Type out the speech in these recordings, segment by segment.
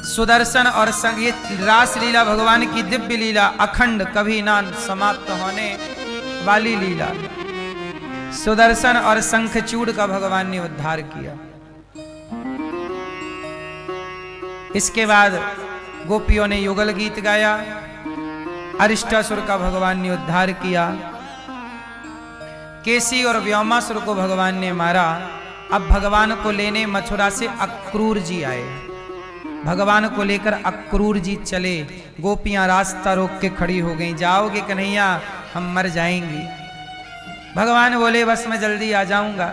सुदर्शन और ये रास लीला भगवान की दिव्य लीला, अखंड कभी ना समाप्त होने वाली लीला। सुदर्शन और शंखचूड़ का भगवान ने उद्धार किया। इसके बाद गोपियों ने युगल गीत गाया, अरिष्टासुर का भगवान ने उद्धार किया, केसी और व्योमासुर को भगवान ने मारा। अब भगवान को लेने मथुरा से अक्रूर जी आए। भगवान को लेकर अक्रूर जी चले। गोपियां रास्ता रोक के खड़ी हो गईं, जाओगे कन्हैया, हम मर जाएंगी। भगवान बोले बस मैं जल्दी आ जाऊंगा,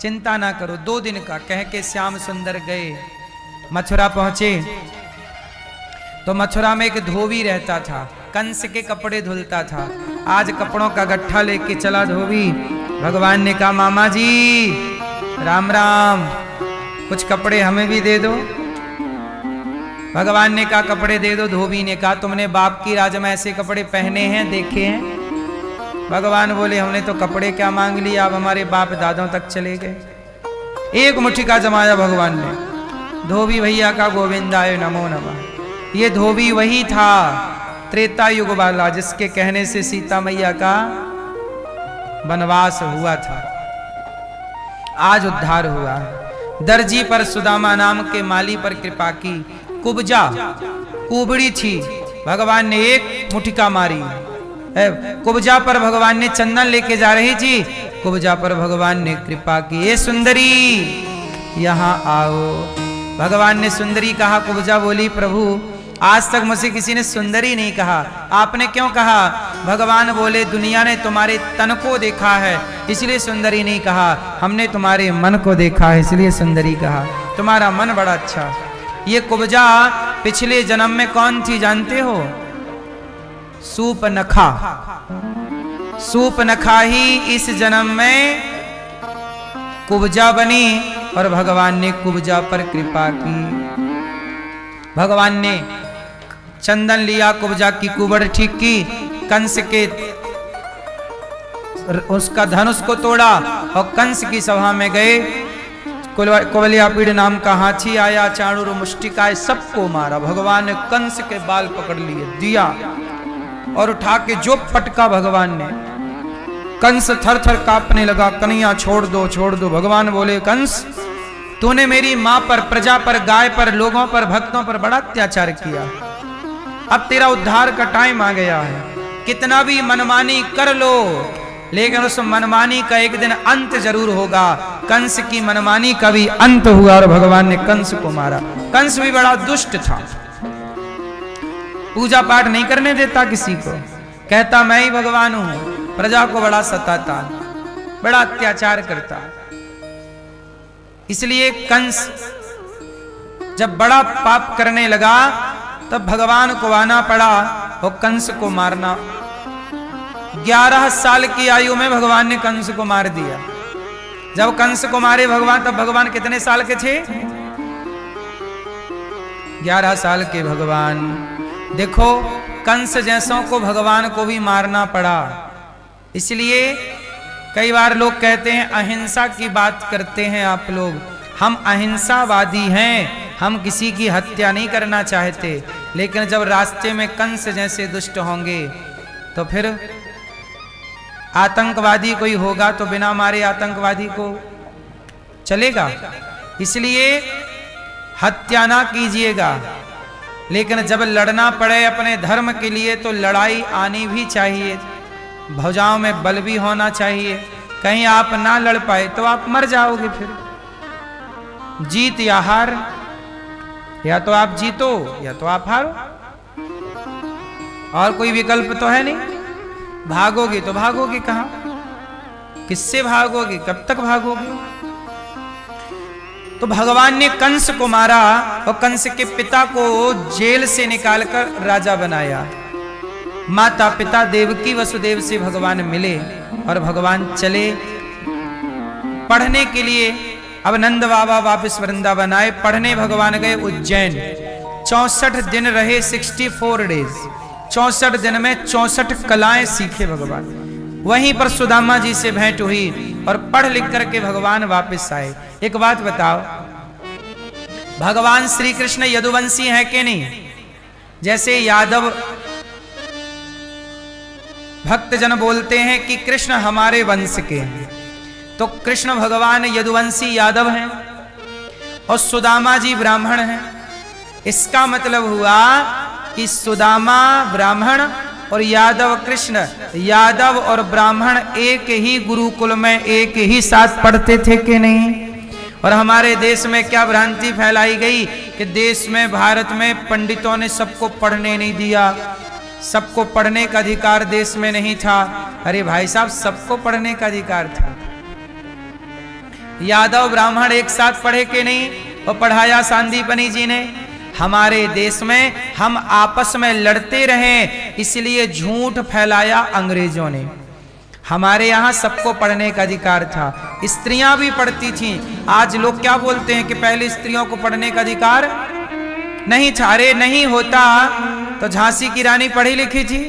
चिंता ना करो। 2 दिन का कह के श्याम सुंदर गए। मथुरा पहुंचे तो मथुरा में एक धोबी रहता था, कंस के कपड़े धुलता था। आज कपड़ों का गट्ठा लेके चला धोबी। भगवान ने कहा मामा जी राम राम, कुछ कपड़े हमें भी दे दो। भगवान ने कहा कपड़े दे दो। धोबी ने कहा तुमने बाप की राज में ऐसे कपड़े पहने हैं, देखे हैं? भगवान बोले हमने तो कपड़े क्या मांग लिया, अब हमारे बाप दादों तक चले गए। एक मुट्ठी का जमाया भगवान ने। धोबी भैया का गोविंदाय नमो नमः। ये धोबी वही था त्रेता युग वाला जिसके कहने से सीता मैया का वनवास हुआ था। आज उद्धार हुआ। दर्जी पर सुदामा नाम के माली पर कृपा की। कुब्जा कुबड़ी थी, भगवान ने एक मुठिका मारी। कुब्जा पर भगवान ने चंदन लेके जा रही थी, कुब्जा पर भगवान ने कृपा की, ए सुंदरी यहां आओ। भगवान ने सुंदरी कहा। कुब्जा बोली प्रभु आज तक मुझे किसी ने सुंदरी नहीं कहा, आपने क्यों कहा? भगवान बोले दुनिया ने तुम्हारे तन को देखा है इसलिए सुंदरी नहीं कहा, हमने तुम्हारे मन को देखा है इसलिए सुंदरी कहा। तुम्हारा मन बड़ा अच्छा। ये कुब्जा पिछले जन्म में कौन थी जानते हो? सूपनखा। सूपनखा ही इस जन्म में कुब्जा बनी और भगवान ने कुब्जा पर कृपा की। भगवान ने चंदन लिया, कुब्जा की कुबड़ ठीक की, कंस के उसका धनुष को तोड़ा और कंस की सभा में गए। कुवलयापीड़ नाम का हाथी आया, चाणूर मुष्टिकाए सबको मारा। भगवान ने कंस के बाल पकड़ लिए, दिया और उठा के जो पटका भगवान ने, कंस थर थर कांपने लगा। कन्हैया छोड़ दो छोड़ दो। भगवान बोले कंस तूने मेरी मां पर, प्रजा पर, गाय पर, लोगों पर, भक्तों पर बड़ा अत्याचार किया। अब तेरा उद्धार का टाइम आ गया है। कितना भी मनमानी कर लो लेकिन उस मनमानी का एक दिन अंत जरूर होगा। कंस की मनमानी का भी अंत हुआ और भगवान ने कंस को मारा। कंस भी बड़ा दुष्ट था, पूजा पाठ नहीं करने देता किसी को, कहता मैं ही भगवान हूं। प्रजा को बड़ा सताता, बड़ा अत्याचार करता। इसलिए कंस जब बड़ा पाप करने लगा तब भगवान को आना पड़ा और कंस को मारना। 11 साल की आयु में भगवान ने कंस को मार दिया। जब कंस को मारे भगवान तब भगवान कितने साल के थे? 11 साल के भगवान। देखो कंस जैसों को भगवान को भी मारना पड़ा। इसलिए कई बार लोग कहते हैं अहिंसा की बात करते हैं आप लोग। हम अहिंसावादी हैं, हम किसी की हत्या नहीं करना चाहते, लेकिन जब रास्ते में कंस जैसे दुष्ट होंगे तो फिर आतंकवादी कोई होगा तो बिना मारे आतंकवादी को चलेगा। इसलिए हत्या ना कीजिएगा, लेकिन जब लड़ना पड़े अपने धर्म के लिए तो लड़ाई आनी भी चाहिए, भुजाओं में बल भी होना चाहिए। कहीं आप ना लड़ पाए तो आप मर जाओगे। फिर जीत या हार, या तो आप जीतो या तो आप हारो, और कोई विकल्प तो है नहीं। भागोगे तो भागोगे कहां? किससे भागोगे? कब तक भागोगे? तो भगवान ने कंस को मारा और कंस के पिता को जेल से निकालकर राजा बनाया। माता पिता देवकी वसुदेव से भगवान मिले और भगवान चले पढ़ने के लिए। अब नंद बाबा वापस वृंदावन आए, पढ़ने भगवान गए उज्जैन। 64 दिन रहे, 64 डेज। 64 दिन में 64 कलाएं सीखे भगवान। वहीं पर सुदामा जी से भेंट हुई और पढ़ लिख करके भगवान वापस आए। एक बात बताओ, भगवान श्री कृष्ण यदुवंशी हैं कि नहीं? जैसे यादव भक्तजन बोलते हैं कि कृष्ण हमारे वंश के हैं, तो कृष्ण भगवान यदुवंशी यादव हैं और सुदामा जी ब्राह्मण हैं। इसका मतलब हुआ कि सुदामा ब्राह्मण और यादव कृष्ण, यादव और ब्राह्मण एक ही गुरुकुल में एक ही साथ पढ़ते थे कि नहीं? और हमारे देश में क्या भ्रांति फैलाई गई कि देश में, भारत में पंडितों ने सबको पढ़ने नहीं दिया, सबको पढ़ने का अधिकार देश में नहीं था। अरे भाई साहब, सबको पढ़ने का अधिकार था। यादव ब्राह्मण एक साथ पढ़े कि नहीं? और पढ़ाया सांदीपनी जी ने। हमारे देश में हम आपस में लड़ते रहे, इसलिए झूठ फैलाया अंग्रेजों ने। हमारे यहाँ सबको पढ़ने का अधिकार था, स्त्रियां भी पढ़ती थीं। आज लोग क्या बोलते हैं कि पहले स्त्रियों को पढ़ने का अधिकार नहीं था। अरे नहीं होता तो झांसी की रानी पढ़ी लिखी थी।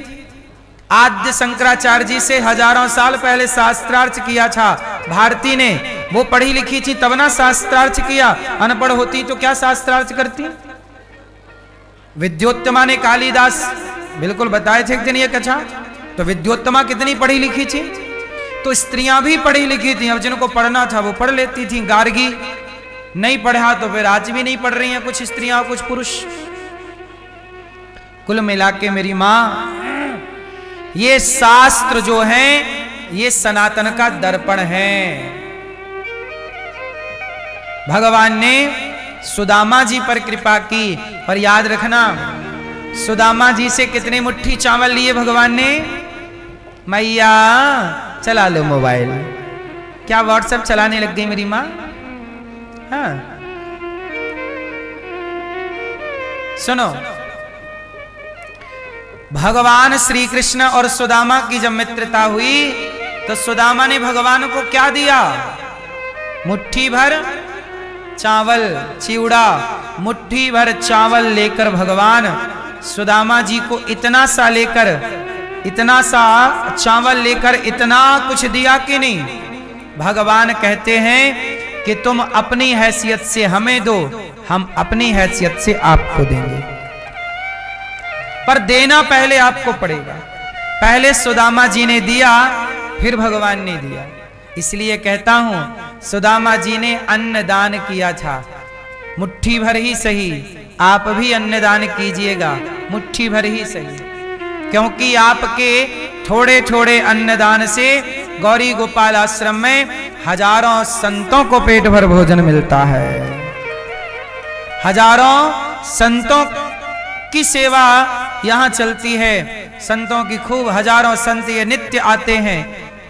आद्य शंकराचार्य जी से हजारों साल पहले शास्त्रार्थ किया था भारती ने, वो पढ़ी लिखी थी तब ना शास्त्रार्थ किया। अनपढ़ होती तो क्या शास्त्रार्थ करती? विद्योत्तमा ने कालिदास बिल्कुल बताए थे एक दिन ये कथा, तो विद्योत्तमा कितनी पढ़ी लिखी थी? तो स्त्रियां भी पढ़ी लिखी थी। अब जिनको पढ़ना था वो पढ़ लेती थी। गार्गी नहीं पढ़ा तो फिर आज भी नहीं पढ़ रही हैं कुछ स्त्रियां, कुछ पुरुष। कुल मिला के मेरी मां, ये शास्त्र जो है ये सनातन का दर्पण है। भगवान ने सुदामा जी पर कृपा की। और याद रखना, सुदामा जी से कितनी मुट्ठी चावल लिए भगवान ने? मैया चला लो मोबाइल। क्या व्हाट्सएप चलाने लग गई मेरी मां? हाँ सुनो, भगवान श्री कृष्ण और सुदामा की जब मित्रता हुई तो सुदामा ने भगवान को क्या दिया? मुट्ठी भर चावल, चिवड़ा। मुट्ठी भर चावल लेकर भगवान सुदामा जी को इतना सा चावल लेकर इतना कुछ दिया कि नहीं? भगवान कहते हैं कि तुम अपनी हैसियत से हमें दो, हम अपनी हैसियत से आपको देंगे, पर देना पहले आपको पड़ेगा। पहले सुदामा जी ने दिया, फिर भगवान ने दिया। इसलिए कहता हूं, सुदामा जी ने अन्नदान किया था। मुट्ठी भर ही सही, आप भी अन्नदान कीजिएगा, मुट्ठी भर ही सही, क्योंकि आपके थोड़े थोड़े अन्नदान से गौरी गोपाल आश्रम में हजारों संतों को पेट भर भोजन मिलता है। हजारों संतों की सेवा यहां चलती है। संतों की खूब, हजारों संत ये नित्य आते हैं।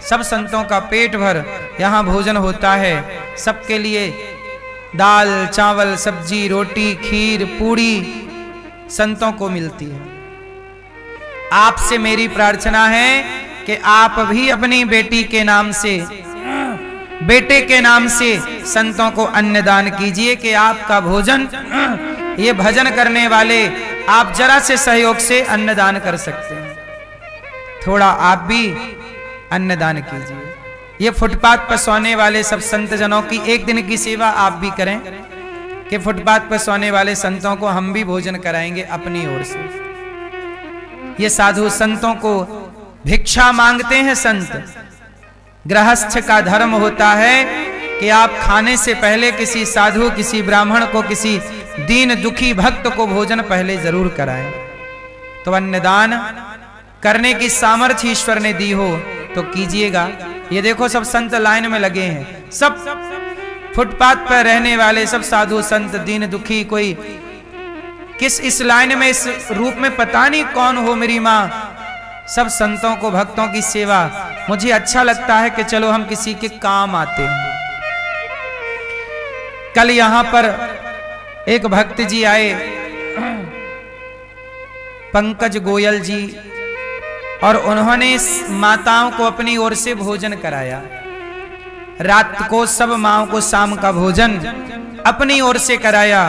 सब संतों का पेट भर यहां भोजन होता है। सबके लिए दाल, चावल, सब्जी, रोटी, खीर, पूड़ी संतों को मिलती है। आपसे मेरी प्रार्थना है कि आप भी अपनी बेटी के नाम से, बेटे के नाम से संतों को अन्नदान कीजिए कि आपका भोजन, ये भजन करने वाले आप जरा से सहयोग से अन्नदान कर सकते हैं। थोड़ा आप भी अन्नदान कीजिए। ये फुटपाथ पर सोने वाले सब संत जनों की एक दिन की सेवा आप भी करें कि फुटपाथ पर सोने वाले संतों को हम भी भोजन कराएंगे अपनी ओर से। ये साधु संतों को भिक्षा मांगते हैं संत। गृहस्थ का धर्म होता है कि आप खाने से पहले किसी साधु, किसी ब्राह्मण को, किसी दीन दुखी भक्त को भोजन पहले जरूर कराएं। तो अन्नदान करने की सामर्थ्य ईश्वर ने दी हो तो कीजिएगा। ये देखो सब संत लाइन में लगे हैं, सब फुटपाथ पर रहने वाले सब साधु संत, दीन दुखी, कोई किस इस लाइन में, इस रूप में पता नहीं कौन हो मेरी माँ। सब संतों को, भक्तों की सेवा, मुझे अच्छा लगता है कि चलो हम किसी के काम आते हैं। कल यहां पर एक भक्त जी आए, पंकज गोयल जी, और उन्होंने माताओं को अपनी ओर से भोजन कराया। रात को सब माओं को शाम का भोजन अपनी ओर से कराया।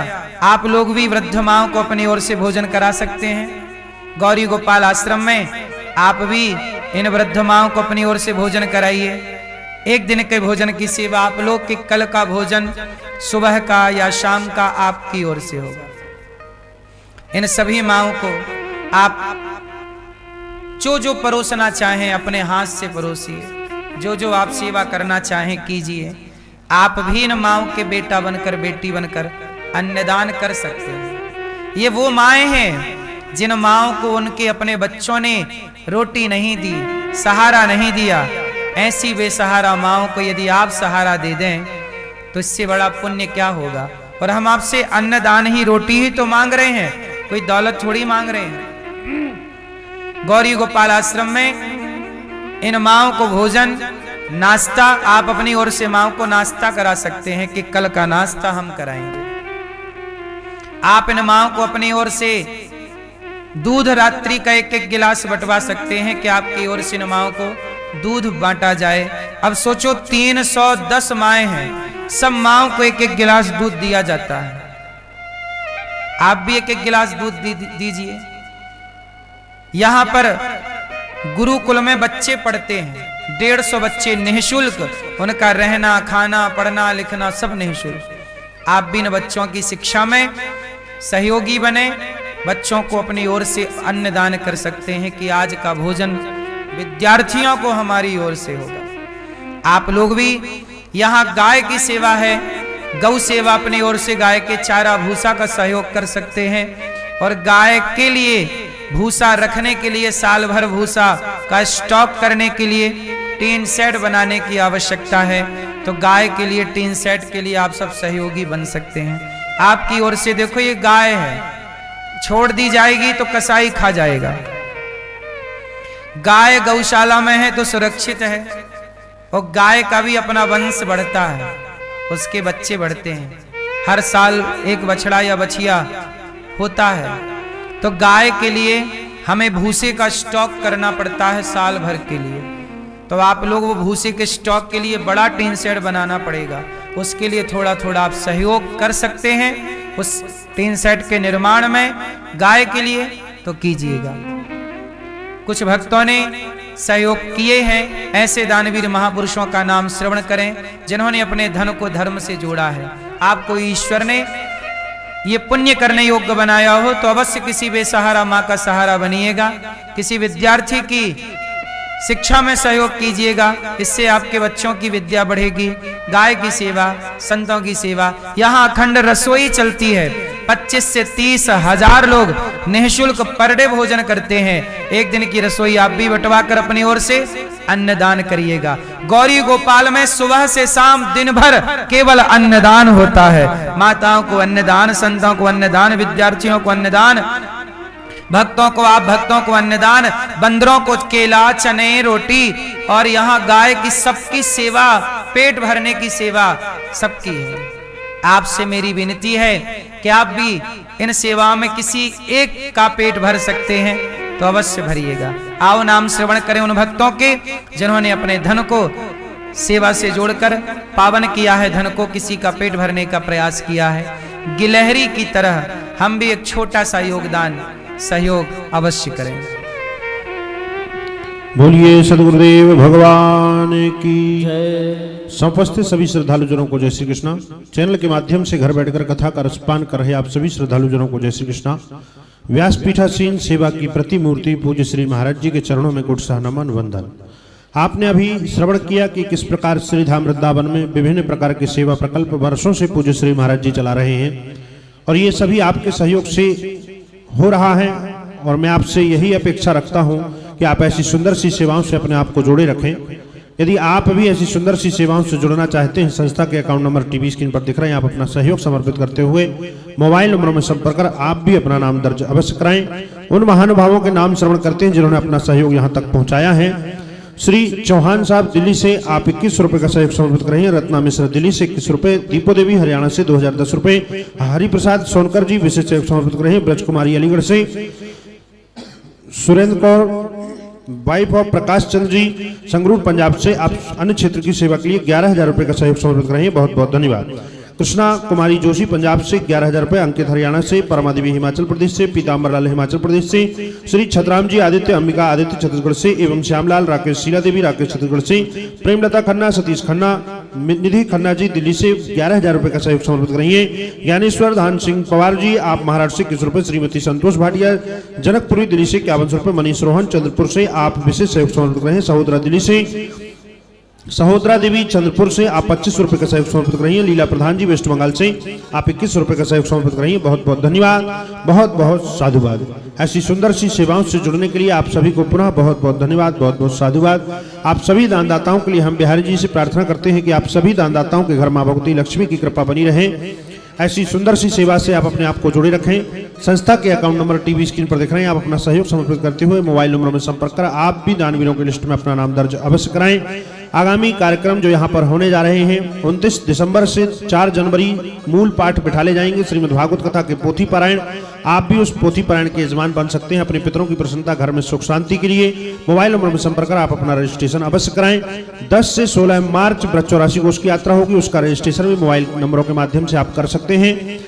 आप लोग भी वृद्ध माओं को अपनी ओर से भोजन करा सकते हैं। गौरी गोपाल आश्रम में आप भी इन वृद्ध माओं को अपनी ओर से भोजन कराइए। एक दिन के भोजन की सेवा, आप लोग के कल का भोजन सुबह का या शाम का आपकी ओर से होगा। इन सभी माओं को आप जो जो परोसना चाहें अपने हाथ से परोसिए, जो जो आप सेवा करना चाहें कीजिए। आप भी इन माओं के बेटा बनकर बेटी बनकर अन्नदान कर सकते हैं। ये वो माएँ हैं जिन माओं को उनके अपने बच्चों ने रोटी नहीं दी, सहारा नहीं दिया। ऐसी बेसहारा माओं को यदि आप सहारा दे दें तो इससे बड़ा पुण्य क्या होगा। और हम आपसे अन्नदान ही, रोटी ही तो मांग रहे हैं, कोई दौलत थोड़ी मांग रहे हैं। गौरी गोपाल आश्रम में इन माओं को भोजन, नाश्ता, आप अपनी ओर से माओं को नाश्ता करा सकते हैं कि कल का नाश्ता हम कराएंगे। आप इन माओं को अपनी ओर से दूध रात्रि का एक एक गिलास बंटवा सकते हैं कि आपकी ओर से इन माओं को दूध बांटा जाए। अब सोचो 310 माएँ हैं, सब माओं को एक एक गिलास दूध दिया जाता है। आप भी एक एक गिलास दूध दीजिए। यहां पर गुरुकुल में बच्चे पढ़ते हैं, 150 बच्चे निःशुल्क, उनका रहना खाना पढ़ना लिखना सब निःशुल्क। आप भी इन बच्चों की शिक्षा में सहयोगी बने, बच्चों को अपनी ओर से अन्नदान कर सकते हैं कि आज का भोजन विद्यार्थियों को हमारी ओर से होगा। आप लोग भी, यहाँ गाय की सेवा है, गौ सेवा, अपनी ओर से गाय के चारा भूसा का सहयोग कर सकते हैं। और गाय के लिए भूसा रखने के लिए, साल भर भूसा का स्टॉक करने के लिए टीन सेट बनाने की आवश्यकता है। तो गाय के लिए, टीन सेट के लिए आप सब सहयोगी बन सकते हैं। आपकी ओर से देखो, ये गाय है, छोड़ दी जाएगी तो कसाई खा जाएगा। गाय गौशाला में है तो सुरक्षित है, और गाय का भी अपना वंश बढ़ता है, उसके बच्चे बढ़ते हैं। हर साल एक बछड़ा या बछिया होता है। तो गाय के लिए हमें भूसे का स्टॉक करना पड़ता है साल भर के लिए। तो आप लोग वो भूसे के स्टॉक के लिए बड़ा टीन शेड बनाना पड़ेगा, उसके लिए थोड़ा थोड़ा आप सहयोग कर सकते हैं उस टीन शेड के निर्माण में। गाय के लिए तो कीजिएगा। कुछ भक्तों ने सहयोग किए हैं, ऐसे दानवीर महापुरुषों का नाम श्रवण करें जिन्होंने अपने धन को धर्म से जोड़ा है। आपको ईश्वर ने ये पुण्य करने योग्य बनाया हो तो अवश्य किसी बेसहारा माँ का सहारा बनिएगा, किसी विद्यार्थी की शिक्षा में सहयोग कीजिएगा, इससे आपके बच्चों की विद्या बढ़ेगी। गाय की सेवा, संतों की सेवा, यहाँ अखंड रसोई चलती है। 25 से 30 हजार लोग निःशुल्क पर डे भोजन करते हैं। एक दिन की रसोई आप भी बंटवा कर अपनी ओर से अन्नदान करिएगा। गौरी गोपाल में सुबह से शाम दिन भर केवल अन्नदान होता है। माताओं को अन्नदान, संतों को अन्नदान, विद्यार्थियों को अन्नदान, भक्तों को, आप भक्तों को अन्नदान, बंदरों को केला, चने, रोटी, और यहाँ गाय की सबकी सेवा, पेट भरने की सेवा सबकी है। आपसे मेरी विनती है कि आप भी इन सेवाओं में किसी एक का पेट भर सकते हैं तो अवश्य भरिएगा। आओ नाम श्रवण करें उन भक्तों के जिन्होंने अपने धन को सेवा से जोड़कर पावन किया है, धन को किसी का पेट भरने का प्रयास किया है। गिलहरी की तरह हम भी एक छोटा सा योगदान, सहयोग अवश्य करें। बोलिए सदगुरुदेव भगवान की समुपस्थित सभी श्रद्धालु जनों को जय श्री कृष्णा। चैनल के माध्यम से घर बैठकर कथा का रसपान कर रहे आप सभी श्रद्धालु जनों को जय श्री कृष्णा। व्यासपीठासीन सेवा की प्रतिमूर्ति पूज्य श्री महाराज जी के चरणों में कुटसा नमन वंदन। आपने अभी श्रवण किया कि किस प्रकार श्री धाम वृंदावन में विभिन्न प्रकार के सेवा प्रकल्प वर्षों से पूज्य श्री महाराज जी चला रहे हैं, और ये सभी आपके सहयोग से हो रहा है। और मैं आपसे यही अपेक्षा रखता हूं कि आप ऐसी सुंदर सी सेवाओं से अपने आप को जोड़े रखें। यदि आप भी ऐसी सुंदर सी सेवाओं से जुड़ना चाहते हैं, संस्था के अकाउंट नंबर टीवी स्क्रीन पर दिख रहे हैं, आप अपना सहयोग समर्पित करते हुए मोबाइल नंबरों में संपर्क कर आप भी अपना नाम दर्ज अवश्य कराएं। उन महानुभावों के नाम श्रवण करते हैं जिन्होंने अपना सहयोग यहाँ तक पहुँचाया है। श्री चौहान साहब दिल्ली से आप 21 रुपए का सहयोग समर्पित कर रहे हैं। रत्ना मिश्रा दिल्ली से 21 रुपए, दीपो देवी हरियाणा से 2010 रुपए, हरिप्रसाद सोनकर जी विशेष सहयोग समर्पित कर रहे हैं। ब्रज कुमारी अलीगढ़ से, सुरेंद्र कौर वाइफ ऑफ प्रकाश चंद्र जी संगरूर पंजाब से आप अन्य क्षेत्र की सेवा के लिए 11,000 रुपए का सहयोग समर्पित कर रहे हैं। बहुत बहुत धन्यवाद। कृष्णा कुमारी जोशी पंजाब से 11,000 रुपए, अंकित हरियाणा से, परमा देवी हिमाचल प्रदेश से, पीताम्बर लाल हिमाचल प्रदेश से, श्री छतराम जी आदित्य अंबिका आदित्य छत्तीसगढ़ से एवं श्यामलाल राकेश शीला देवी राकेश छत्तीसगढ़ से, प्रेमलता खन्ना सतीश खन्ना निधि खन्ना जी दिल्ली से 11,000 रुपए का सहयोग समर्पित करेंगे। ज्ञानेश्वर धान सिंह पवार जी आप महाराष्ट्र से 21 रुपए, श्रीमती संतोष भाटिया जनकपुरी दिल्ली से 51 रुपए, मनीष रोहन चंद्रपुर से आप विशेष सहयोग समर्पित करें। सहोदरा दिल्ली से सहोदरा देवी चंद्रपुर से आप 25 रुपए का सहयोग समर्पित करेंगे। लीला प्रधान जी वेस्ट बंगाल से आप 21 रुपए का सहयोग समर्पित करेंगे। बहुत बहुत धन्यवाद, बहुत बहुत साधुवाद। ऐसी सुंदर सी सेवाओं से जुड़ने के लिए आप सभी को पुनः बहुत बहुत धन्यवाद, बहुत बहुत साधुवाद। आप सभी दानदाताओं के लिए हम बिहारी जी से प्रार्थना करते हैं कि आप सभी दानदाताओं के घर मां भगवती लक्ष्मी की कृपा बनी रहे। ऐसी सुंदर सी सेवा से आप अपने आप को जोड़े रखें। संस्था के अकाउंट नंबर टीवी स्क्रीन पर दिख रहे हैं। आप अपना सहयोग समर्पित करते हुए मोबाइल नंबरों में संपर्क कर आप भी दानवीरों की लिस्ट में अपना नाम दर्ज अवश्य कराएं। आगामी कार्यक्रम जो यहाँ पर होने जा रहे हैं 29 दिसंबर से 4 जनवरी मूल पाठ बिठाले जाएंगे श्रीमद् भागवत कथा के पोथी पारायण। आप भी उस पोथी पारायण के यजमान बन सकते हैं। अपने पितरों की प्रसन्नता, घर में सुख शांति के लिए मोबाइल नंबर में संपर्क कर आप अपना रजिस्ट्रेशन अवश्य कराएं। 10 से 16 मार्च व्रत 84 कोष की यात्रा होगी, उसका रजिस्ट्रेशन भी मोबाइल नंबरों के माध्यम से आप कर सकते हैं।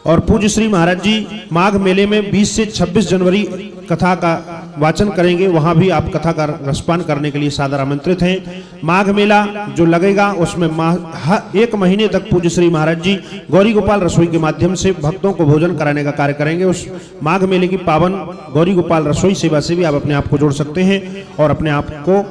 और पूज्य श्री महाराज जी माघ मेले में 20 से 26 जनवरी कथा का वाचन करेंगे, वहां भी आप कथा का रसपान करने के लिए सादर आमंत्रित हैं। माघ मेला जो लगेगा उसमें 1 महीने तक पूज्य श्री महाराज जी गौरी गोपाल रसोई के माध्यम से भक्तों को भोजन कराने का कार्य करेंगे। उस माघ मेले की पावन गौरी गोपाल रसोई सेवा से भी आप अपने आप को जोड़ सकते हैं और अपने आप को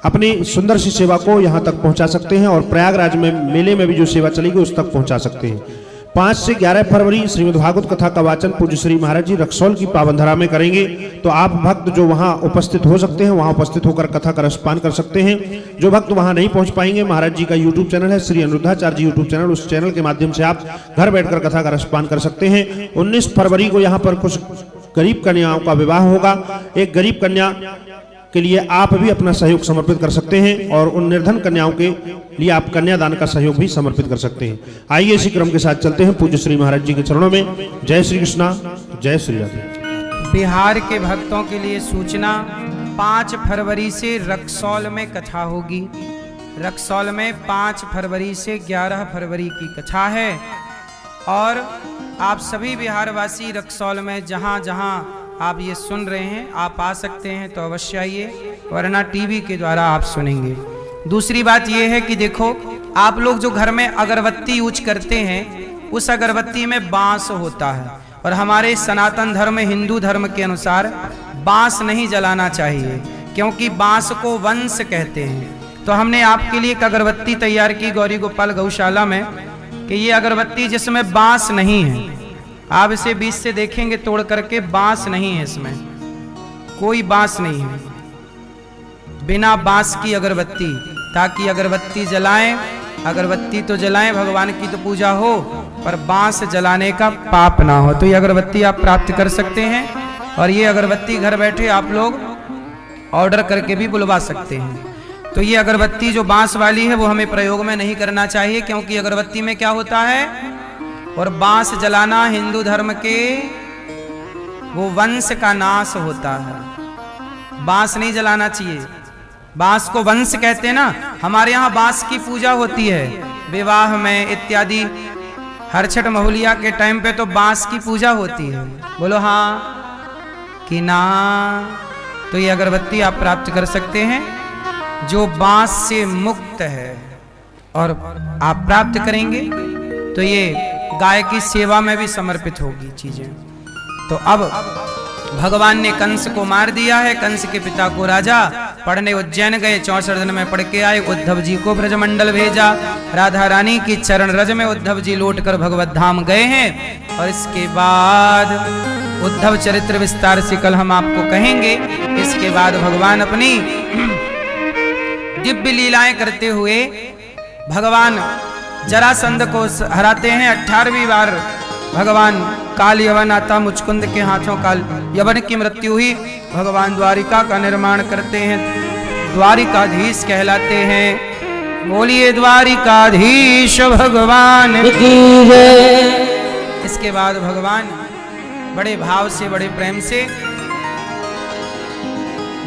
अपनी सुंदर सी सेवा को यहाँ तक पहुँचा सकते हैं। और प्रयागराज में मेले में भी जो सेवा चलेगी उस तक पहुँचा सकते हैं। 5 से 11 फरवरी श्रीमद् भागवत कथा का वाचन पूज्य श्री महाराज जी रक्सौल की पावनधरा में करेंगे। तो आप भक्त जो वहां उपस्थित हो सकते हैं वहां उपस्थित होकर कथा का रसपान कर सकते हैं। जो भक्त वहां नहीं पहुंच पाएंगे, महाराज जी का यूट्यूब चैनल है श्री अनिरुद्धाचार्य जी यूट्यूब चैनल, उस चैनल के माध्यम से आप घर बैठकर कथा का रसपान कर सकते हैं। 19 फरवरी को यहाँ पर कुछ गरीब कन्याओं का विवाह होगा। एक गरीब कन्या के लिए आप भी अपना सहयोग समर्पित कर सकते हैं और उन निर्धन कन्याओं के लिए आप कन्यादान का सहयोग भी समर्पित कर सकते हैं। आइए इसी क्रम के साथ चलते हैं पूज्य श्री महाराज जी के चरणों में। जय श्री कृष्णा, जय श्री राधे। बिहार के भक्तों के लिए सूचना, 5 फरवरी से रक्सौल में कथा होगी। रक्सौल में 5 फरवरी से 11 फरवरी की कथा है और आप सभी बिहारवासी रक्सौल में जहां जहां आप ये सुन रहे हैं आप आ सकते हैं तो अवश्य आइए, वरना टीवी के द्वारा आप सुनेंगे। दूसरी बात यह है कि देखो, आप लोग जो घर में अगरबत्ती यूज करते हैं उस अगरबत्ती में बांस होता है और हमारे सनातन धर्म हिंदू धर्म के अनुसार बांस नहीं जलाना चाहिए क्योंकि बांस को वंश कहते हैं। तो हमने आपके लिए एक अगरबत्ती तैयार की गौरी गोपाल गौशाला में कि ये अगरबत्ती जिसमें बांस नहीं है, आप इसे बीच से देखेंगे तोड़ करके, बांस नहीं है, इसमें कोई बांस नहीं है, बिना बांस की अगरबत्ती, ताकि अगरबत्ती जलाएं। अगरबत्ती तो जलाएं, भगवान की तो पूजा हो, पर बांस जलाने का पाप ना हो। तो ये अगरबत्ती आप प्राप्त कर सकते हैं और ये अगरबत्ती घर बैठे आप लोग ऑर्डर करके भी बुलवा सकते हैं। तो ये अगरबत्ती जो बांस वाली है वो हमें प्रयोग में नहीं करना चाहिए क्योंकि अगरबत्ती में क्या होता है, और बांस जलाना हिंदू धर्म के वो वंश का नाश होता है। बांस नहीं जलाना चाहिए, बांस को वंश कहते हैं ना। हमारे यहाँ बांस की पूजा होती है विवाह में इत्यादि, हर छठ महुलिया के टाइम पे तो बांस की पूजा होती है। बोलो हाँ कि ना। तो ये अगरबत्ती आप प्राप्त कर सकते हैं जो बांस से मुक्त है और आप प्राप्त करेंगे तो ये गाय की सेवा में भी समर्पित होगी चीजें। तो अब भगवान ने कंस को मार दिया है। कंस के पिता को राजा पढ़ने उज्जैन गए, 64 दिन में पढ़ के आए। उद्धव जी को ब्रजमंडल भेजा। राधा रानी की चरण रज में उद्धव जी लौट कर भगवत धाम गए हैं और इसके बाद उद्धव चरित्र विस्तार से कल हम आपको कहेंगे। इसके बाद भगवान अपनी दिव्य लीलाएं करते हुए भगवान जरासंध को हराते हैं। 18वीं बार भगवान काल यवन आता, मुचकुंद के हाथों काल यवन की मृत्यु हुई। भगवान द्वारिका का निर्माण करते हैं, द्वारिकाधीश कहलाते हैं। बोलिए द्वारिकाधीश भगवान की जय। इसके बाद भगवान बड़े भाव से बड़े प्रेम से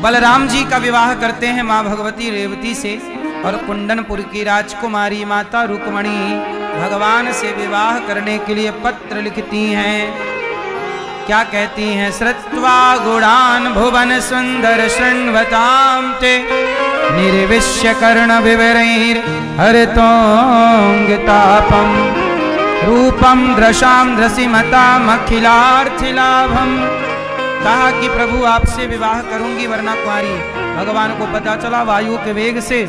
बलराम जी का विवाह करते हैं मां भगवती रेवती से और कुंडनपुर की राजकुमारी माता रुक्मणी भगवान से विवाह करने के लिए पत्र लिखती हैं। क्या कहती हैं? श्रुत्वा गुणान भुवन सुंदर शृण्वतां ते निर्विश्य कर्ण विवरैर् हरतोंगतापम रूपम दृशाम दृशिमताम अखिलार्थिलाभम। कहा कि प्रभु आपसे विवाह करूंगी वरना कुंवारी। भगवान को पता चला वायु के वेग से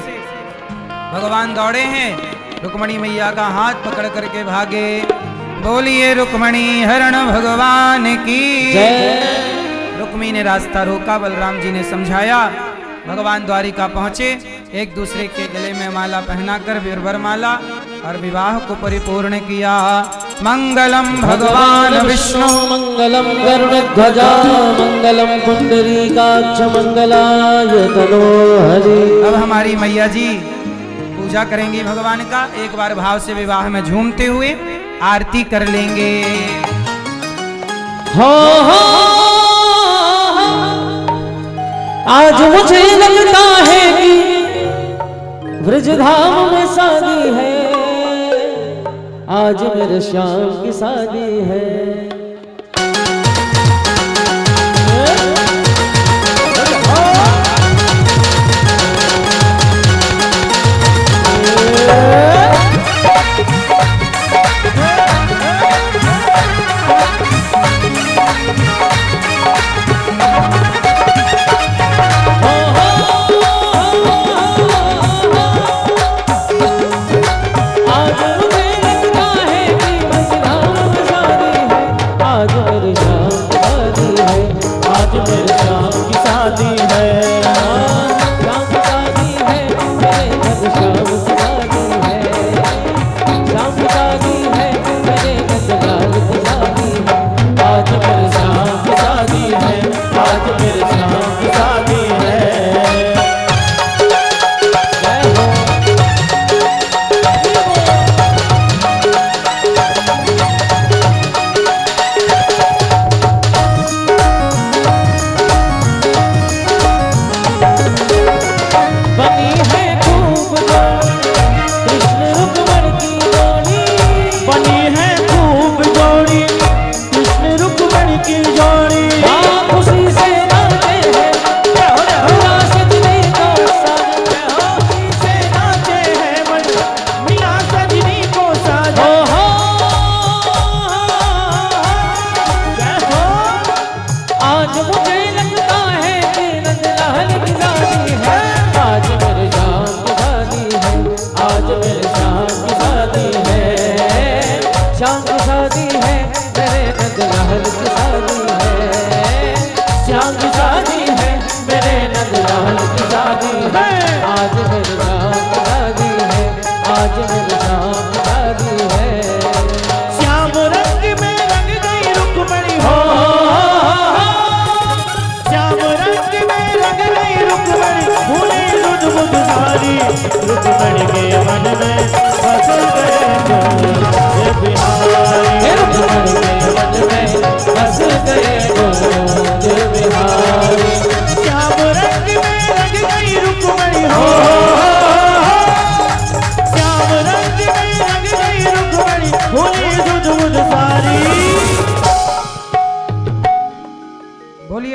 भगवान दौड़े हैं, रुक्मणी मैया का हाथ पकड़ करके भागे। बोलिए रुक्मणी हरण भगवान की जय। रुक्मी ने रास्ता रोका, बलराम जी ने समझाया। भगवान द्वारिका पहुंचे, एक दूसरे के गले में माला पहनाकर वीरवरमाला और विवाह को परिपूर्ण किया। मंगलम भगवान विष्णु मंगलम गरुड़ध्वजा मंगलम पुंडरीकाक्ष मंगलाय तनोहरि। अब हमारी मैया जी पूजा करेंगी भगवान का। एक बार भाव से विवाह में झूमते हुए आरती कर लेंगे। हो आज मुझे लगता है कि ब्रजधाम में शादी है, आज मेरे श्याम की शादी है।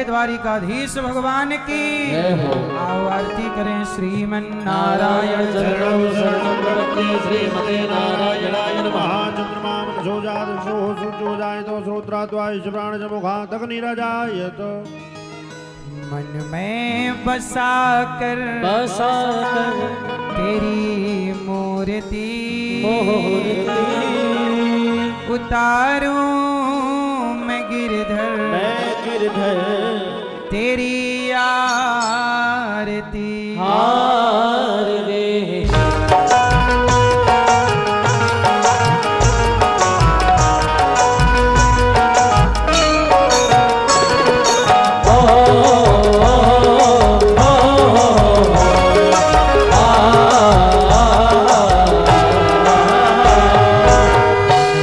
द्वारिकाधीश भगवान की आओ आरती करें। श्रीमन नारायण चरणौ शरणं प्रपद्ये श्रीमते नारायणाय नमः। चंद्रमा मनसो जातसो सूर्यो जायतो श्रोत्राद्वायुष प्राणजमुखात् अग्निराजायत। मन में बसा कर तेरी मूर्ति उतारूं मैं गिरधर तेरी आरती हार दे।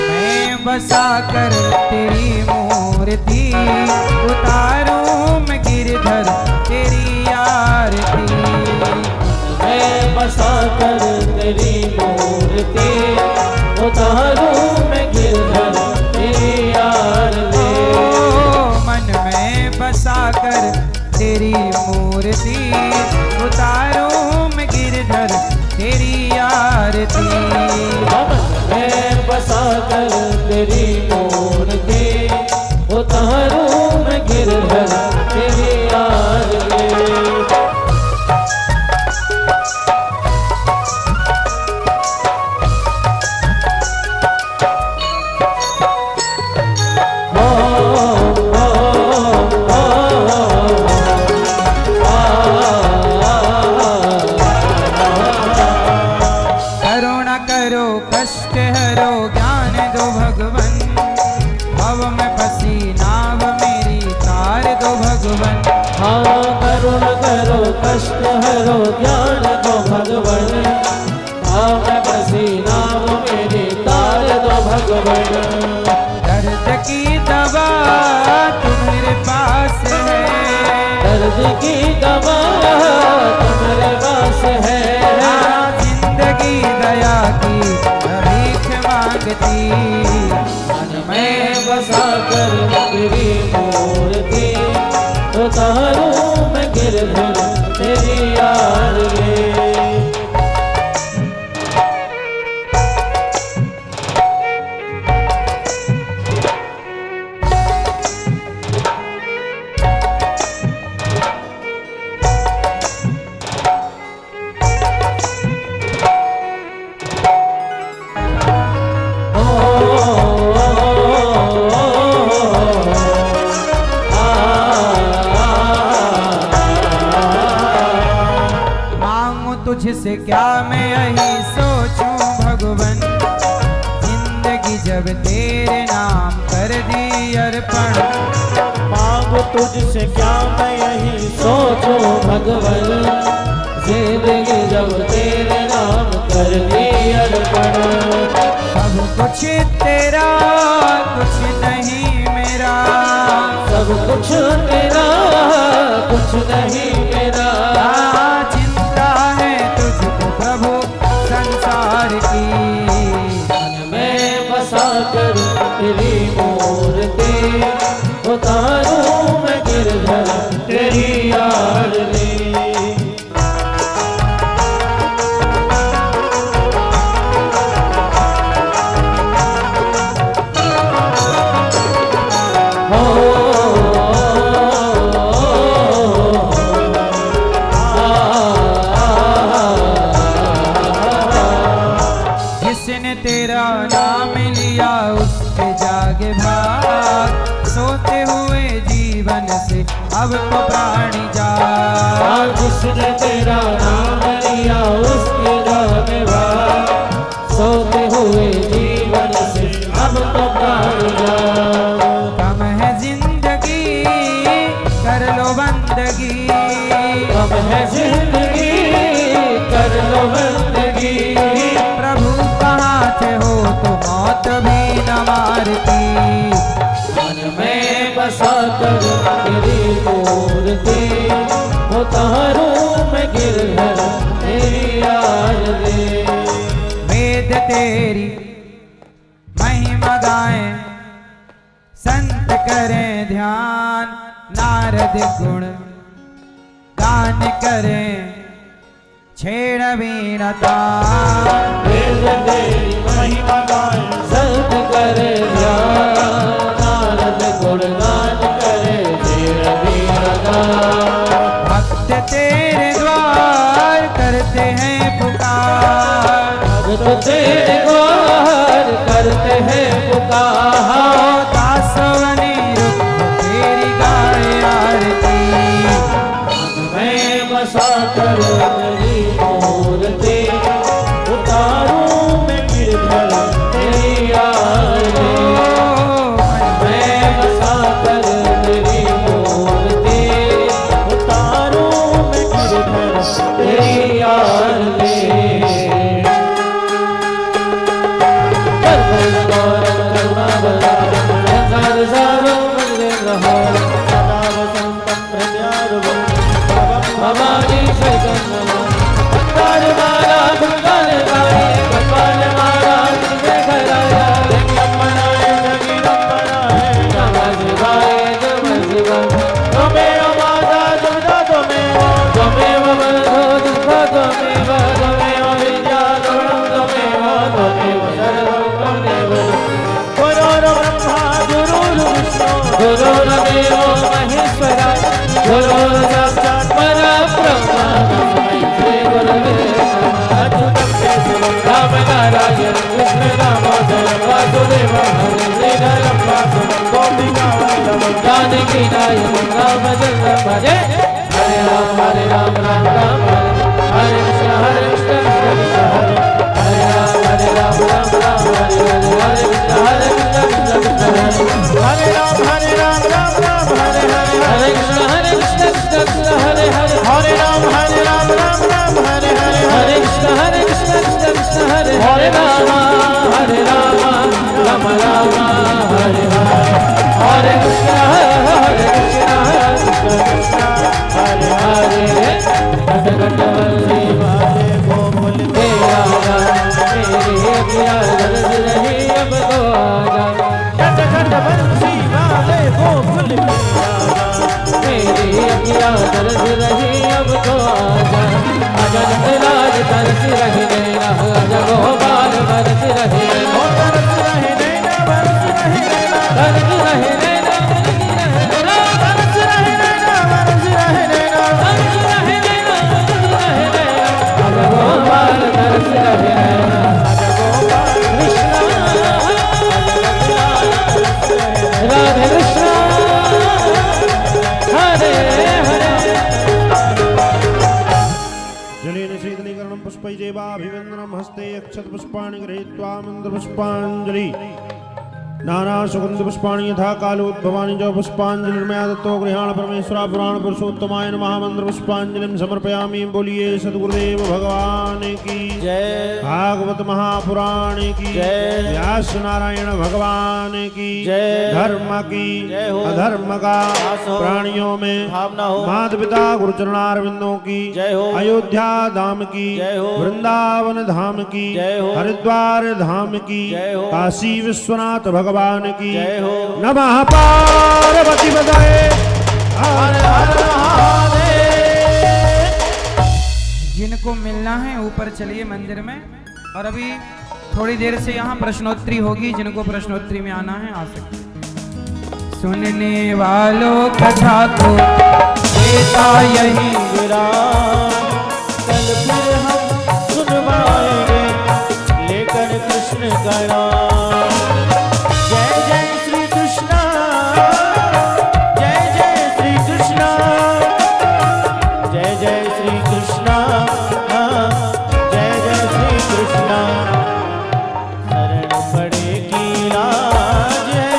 मैं बसा कर तेरी मूर्ति उतारूं मैं गिरधर तेरी आरती। मैं बसा कर तेरी मूर्ति उतारूं मूर्ति, उतारूं मैं गिरधर तेरी आरती। मैं बसा कर तेरी मूर्ति, उतारूं मैं गिरधर तेरी आरती। कष्ट हरो ज्ञान दो भगवन, भव में फंसी नाव मेरी तार दो भगवन। हाँ करुण करो कष्ट हरो ज्ञान दो भगवन, भाव में फंसी नाव मेरी तार दो भगवन। दर्द की दवा तुम्हारे पास है, दर्द की दवा तुम्हारे पास है। जिंदगी दया की भीख मांगती, मन में बसा कर तेरी मूर्ति, उतारूं मैं गिरधर तेरी आरती। तुझसे क्या मैं यही सोचूं भगवन, जिंदगी जब तेरे नाम कर दी अर्पण। मांगो तुझसे क्या मैं यही सोचूं भगवन, जिंदगी जब तेरे नाम कर दी अर्पण। सब कुछ तेरा कुछ नहीं मेरा, सब कुछ तेरा कुछ नहीं मेरा। प्रभु संसार की, मन में बसा कर तेरी मूर्ति, उतारूं मैं गिरधर तेरी आरती। तेरा नाम लिया उसके जागे भाग, सोते हुए जीवन से अब तो प्राणी जाग। जिसने तेरा नाम लिया उसके जागे भाग, सोते हुए जीवन से अब तो प्राणी जाग। कम है जिंदगी कर लो बंदगी, कम है जिंदगी कर लो बंदगी। प्रभु कहाँ थे हो तो मौत भी न मारती। मन में बसा कर तेरी मूर्ति, उतारूं मैं गिरधर तेरी आरती। वेद तेरी महिमा गाएं, संत करें ध्यान, नारद गुण गान करें छेड़ वीणा तान। वेद तेरी महिमा गाएं, संत करे ध्यान, नारद गुण गान करे छेड़ वीणा तान। भक्त तेरे द्वार करते हैं पुकार, भक्त तेरे द्वार करते हैं पुकार। दासवनी रुख तेरी गाए आरती। मैं बसा कर तेरी मूर्ति, उतारूं मैं गिरधर तेरी आरती। मैं बसा कर तेरी मूर्ति, उतारूं मैं गिरधर तेरी आरती। गुरु साक्षात् परब्रह्म तस्मै श्री गुरवे नमः। अच्युतं केशवं राम नारायण कृष्ण दामोदर वासुदेवं हरे श्रीधरं वासुदेवं गोपिकावल्लभं जानकी नायकं रामचन्द्रं भजे। हरे राम राम राम हरे कृष्ण कृष्ण कृष्ण हरे हरे राम राम राम हरे हरे हरे कृष्ण कृष्ण कृष्ण हरे राम राम हरे हरे हरे कृष्ण कृष्ण कृष्ण हरे हरे हरे राम राम राम हरे हरे हरे कृष्ण कृष्ण कृष्ण हरे हरे राम राम हरे हरे कृष्ण कृष्ण कृष्ण हरे हरे घट घट बंसी वाले गोकुल के आजा मेरी अखियाँ दर्द रही अब तो आजा। घट घट बंसी वाले गोकुल के आजा मेरी अखियाँ दर्द रही अब तो आजा। आजा नटराज तरस रही नैना आजा गोपाल बरस रही नैना तरस रही नैना बरस रही नैना तरस रही नैना तरस रही नैना बरस रही नैना तरस रही नैना बरस रही नैना आजा गोपाल तरस रही नैना आजा गोपाल कृष्ण राधे कृष्ण हरे हरे। जलेन शीतलीकरणं पुष्पैजेवाभिवन्दनं हस्ते अक्षत पुष्पाणि गृहीत्वा मन्त्रपुष्पाञ्जलि नाना सुगंध पुष्पाणि यथा कालोद्भवानि च पुष्पाञ्जलिर्मया दत्तो गृहाण परमेश्वरा पुराण पुरुषोत्तमाय नमः। मंत्र पुष्पाञ्जलिं समर्पयामि। बोलिए सद्गुरुदेव भगवान की जय। भागवत महापुराण की जय। व्यास नारायण भगवान की जय। धर्म की जय हो। अधर्म का नाश हो। प्राणियों में भावना हो। माता पिता गुरुचरणारविंदों की जय हो। अयोध्या धाम की जय हो। वृंदावन धाम की जय हो। हरिद्वार धाम की जय हो। काशी विश्वनाथ भगवान की जय हो। नमः। पार्वती बधाए हर हर महादेव। जिनको मिलना है ऊपर चलिए मंदिर में, और अभी थोड़ी देर से यहाँ प्रश्नोत्तरी होगी। जिनको प्रश्नोत्तरी में आना है आ सकते। सुनने वालों कथा को देता यही विराम कल फिर हम सुनवाएंगे लेकर कृष्ण का नाम। जय जय श्री कृष्ण जय जय श्री कृष्ण जय जय श्री कृष्ण जय जय श्री कृष्ण। शरण पड़ेगी लाज है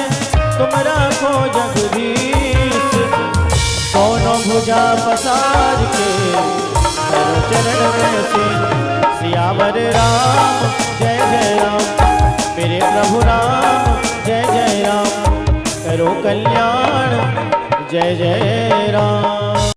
तुम राखो जगदीश दोनों भुजा पसार के करो चरण में से। सियावर राम जय जय राम मेरे प्रभु राम जय जय राम करो कल्याण जय जय राम।